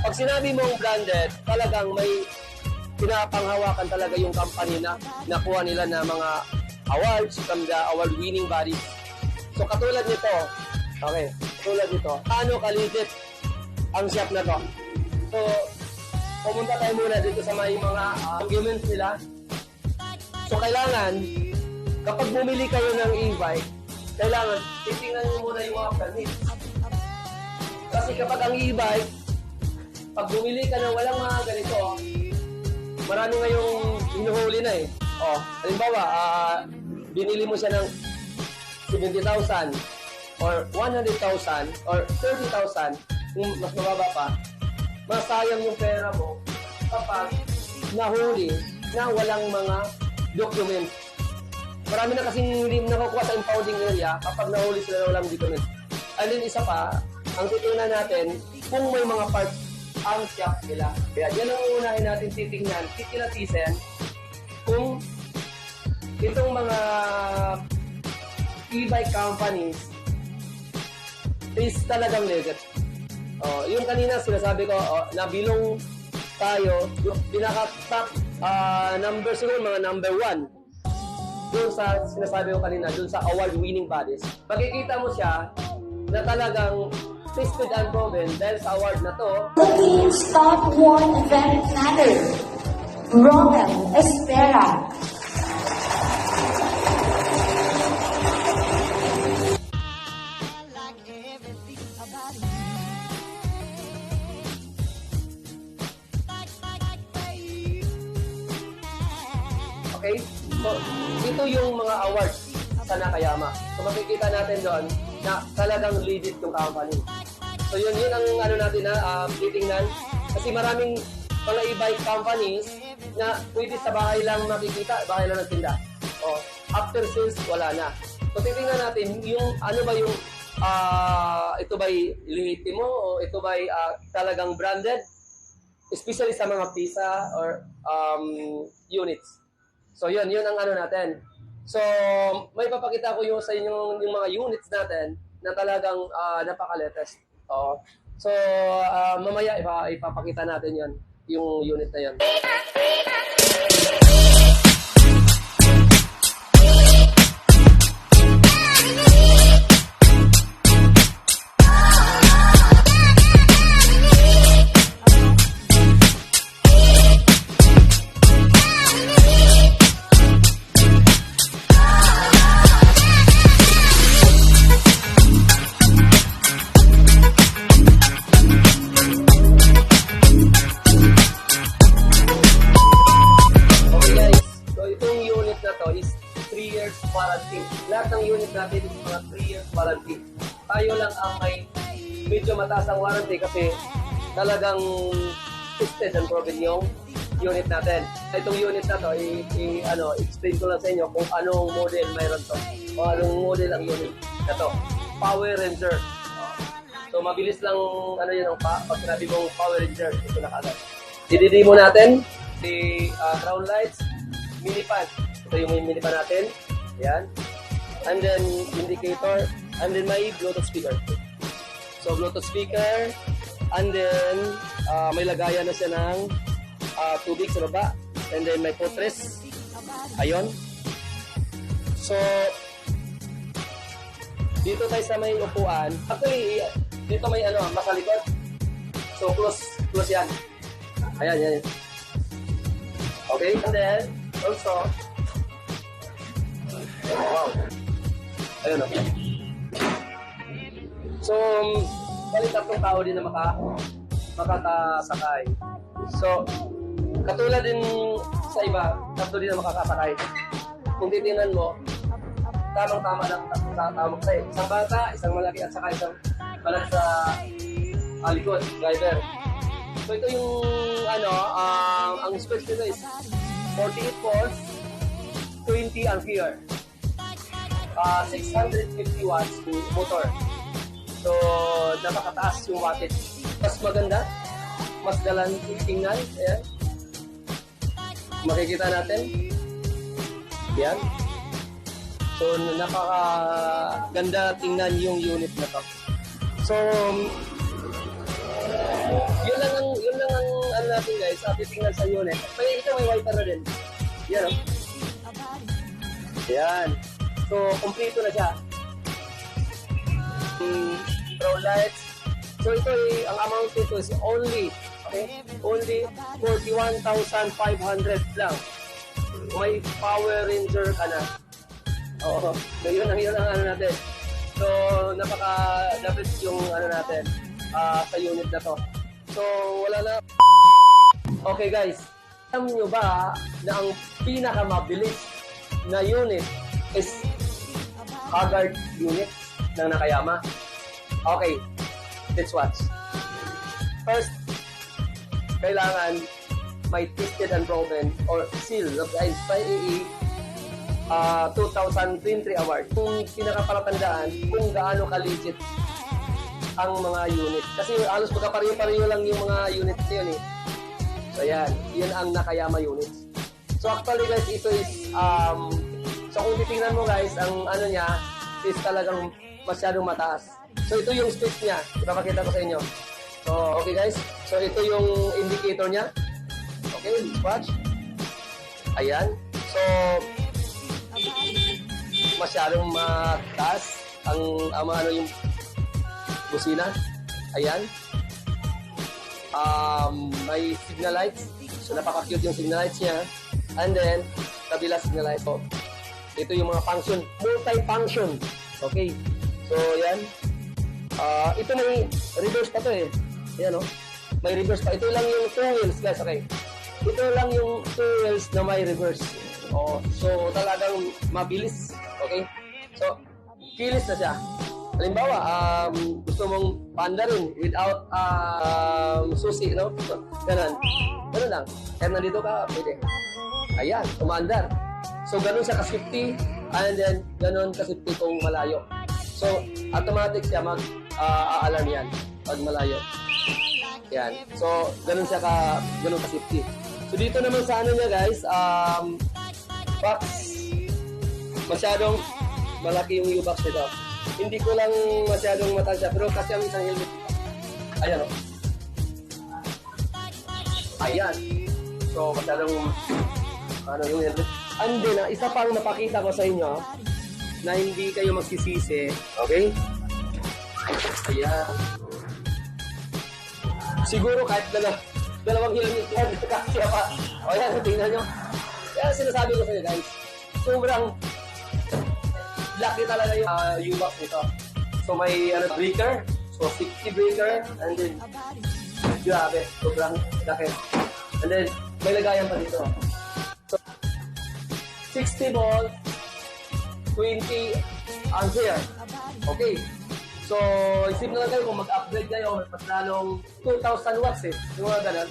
Pag sinabi mong branded, talagang may pinapanghawakan talaga yung company na nakuha nila na mga awards from the award-winning bodies. So katulad nito, okay, katulad nito, paano kaligit ang shop na to? So, pumunta tayo muna dito sa may mga arguments nila. So kailangan, kapag bumili kayo ng e-bike, kailangan titingnan nyo muna yung mga permits. Kasi kapag ang e-bike, pag bumili ka ng walang mga ganito, marami ngayong hinuhuli na eh. Oh, halimbawa, binili mo siya ng 70,000 or 100,000 or 30,000, kung mas mababa pa, masayang yung pera mo kapag nahuli na walang mga documents. Marami na kasing hindi nakukuha sa impounding area kapag nahuli sila na walang documents. And then isa pa, ang titingnan natin kung may mga parts ang shop nila. Kaya yan ang uunahin natin titingnan, titilatisin kung itong mga e-bike companies is talagang legit. Yung kanina sinasabi ko, nabilong tayo, yung pinaka-top number siguro, mga number 1 doon sa sinasabi ko kanina, doon sa award-winning bodies. Makikita mo siya na talagang tested and proven dahil sa award na to. Philippines top 1 event planner, Romel Espera. Okay? So, ito yung mga awards sa Nakayama. So, makikita natin doon na talagang legit yung company. So, yun ang ano natin na titingnan. Kasi maraming mga e-bike companies na pwede sa bahay lang makikita, bahay lang ng tinda. After sales, wala na. So, titingnan natin yung ano ba yung ito ba'y lehitimo o ito ba'y talagang branded? Especially sa mga pisa or units. So, yun ang ano natin. So, may papakita ko yung sa inyo yung mga units natin na talagang napaka-latest. So, mamaya ipapakita natin yan, yung unit na yan. Warranty. Lahat ng unit natin is mga 3 years warranty. Tayo lang ang may medyo mataas ang warranty kasi talagang tested and proven yung unit natin. Itong unit na to, explain ko lang sa inyo kung anong model mayroon to. O anong model ang unit na to. Power Ranger. So mabilis lang yun pag sinabi mong Power Ranger, ito na kagad. I-demo natin si crown lights, mini fan. Ito yung mini fan natin. Yan. And then, indicator. And then, may Bluetooth speaker. So, Bluetooth speaker. And then, may lagayan na siya ng tubig sa baba. And then, may footrest. Ayun. So, dito tayo sa may upuan. Actually, dito may makalikot. So, close yan. Ayan, yan. Okay. And then, also, wow. Ayun o. So, balik 3 tao din na makakasakay. So, katulad din sa iba, 3 din na makakasakay. Kung titingnan mo, tamang-tama lang tamang sa'yo. Isang bata, isang malaki, at saka isang malaki sa likod, driver. So, ito yung, ang specs nito is 48 volts, 20 ampere. 650 watts yung motor. So, napakataas yung wattage. Mas maganda, mas galant tingnan. Ayan. Makikita natin. Yan. So, napakaganda tingnan yung unit na to. So, yun lang ang natin guys, titingnan sa unit. May wiper na din. Yan o. Yan. So, kompleto na siya. Brown lights. So, ito ang amount nito is only, okay? Only 41,500 lang. May Power Ranger ka na. Oo. So, yun ang ano natin. So, napaka-dapat yung ano natin sa unit na to. So, wala na. Okay guys, alam nyo ba na ang pinakamabilis na unit is Haggard unit ng Nakayama? Okay, let's watch. First, kailangan may tested and proven or seal of the IAEA 2023 award. Kung pinakapalatandaan kung gaano ka-legit ang mga unit. Kasi halos magkapareho-pareho lang yung mga units yun eh. So yan, yun ang Nakayama units. So actually guys, ito is, so kung titingnan mo guys, ang ano niya is talagang masyadong mataas. So ito yung specs niya, ipapakita ko sa inyo. So okay guys, so ito yung indicator niya. Okay, let's watch. Ayan, so masyadong mataas ang ano yung busina. Ayan. May signal lights. So, napaka-cute yung signal lights niya. And then, kabila signal lights. So, ito yung mga function. Multi-function. Okay. So, yan. Ito may reverse pa to eh. Ayan o. May reverse pa. Ito lang yung 2 wheels guys. Okay. Ito lang yung 2 wheels na may reverse. So, talagang mabilis. Okay. So, kilis na siya. Halimbawa, gusto mong panda rin without susi, no? Ganun. Ganun lang. Kaya nandito ka, pwede. Ayan, umandar. So, ganun siya ka-safety and then ganun ka-safety kung malayo. So, automatic siya mag-alarm yan pag malayo. Yan. So, ganun siya ganun ka-safety. So, dito naman sa ano niya, guys, box. Masyadong malaki yung U-box nito. Hindi ko lang masyadong matansya, pero kasi ang isang helmet. Ayan o. Ayan. So, masyadong ano yung helmet. And then, isa pang mapakita ko sa inyo na hindi kayo magsisisi. Okay? Ayan. Siguro kahit dalawang helmet yan, kasi pa. O yan, tingnan nyo. Kaya sinasabi ko sa inyo guys, sobrang laki talaga yung U-box nito. So may breaker, so 60 breaker, and then grabe, sobrang laki. And then may lagayan pa dito. So 60 volt, 20 ampere. Okay. So isip na lang kayo kung mag-upgrade kayo, mas lalong 2,000 watts eh. Yung mga ganun,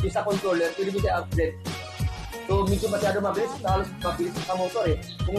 yung sa controller, pwede mo kayo upgrade. So medyo masyado mabilis, halos mabilis sa motor eh. Kung